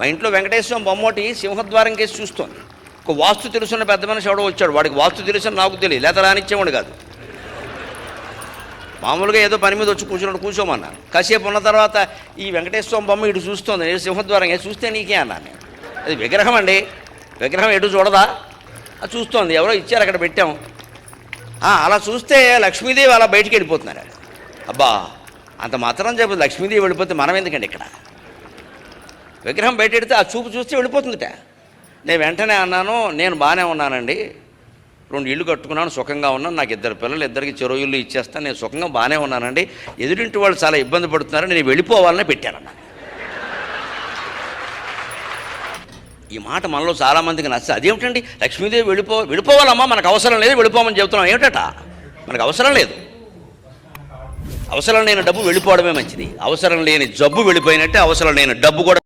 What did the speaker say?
మా ఇంట్లో వెంకటేశ్వరం బొమ్మటి సింహద్వారం కేసి చూస్తోంది. ఒక వాస్తు తెలుసున్న పెద్ద మనిషి ఎవడో వచ్చాడు, వాడికి వాస్తు తెలుసు నాకు తెలియదు, లేత రానిచ్చేవాడు కాదు. మామూలుగా ఏదో పని మీద వచ్చి కూర్చోమన్నాను. కాసేపు ఉన్న తర్వాత ఈ వెంకటేశ్వరం బొమ్మ ఇటు చూస్తుంది, నేను సింహద్వారం చూస్తే నీకే అన్నాను నేను. అది విగ్రహం అండి, విగ్రహం ఎటు చూడదా, అది చూస్తోంది, ఎవరో ఇచ్చారు అక్కడ పెట్టాం. అలా చూస్తే లక్ష్మీదేవి అలా బయటికి వెళ్ళిపోతున్నారు. అబ్బా అంత మాత్రం చెప్పదు, లక్ష్మీదేవి వెళ్ళిపోతే మనం ఎందుకండి ఇక్కడ. విగ్రహం బయట పెడితే ఆ చూపు చూస్తే వెళ్ళిపోతుందిట. నేను వెంటనే అన్నాను, నేను బాగానే ఉన్నానండి, 2 ఇళ్ళు కట్టుకున్నాను, సుఖంగా ఉన్నాను, నాకు 2 పిల్లలు, 2కి చెరో ఇల్లు ఇచ్చేస్తాను, నేను సుఖంగా బాగానే ఉన్నానండి, ఎదురింటి వాళ్ళు చాలా ఇబ్బంది పడుతున్నారు, నేను వెళ్ళిపోవాలని పెట్టానన్నా. ఈ మాట మనలో చాలామందికి నచ్చదు. అదేమిటండి లక్ష్మీదేవి వెళ్ళిపోవాలమ్మా, మనకు అవసరం లేదు, వెళ్ళిపోమని చెబుతున్నాం ఏమిటట. మనకు అవసరం లేదు, అవసరం లేని డబ్బు వెళ్ళిపోవడమే మంచిది. అవసరం లేని జబ్బు వెళ్ళిపోయినట్టే అవసరం లేని డబ్బు కూడా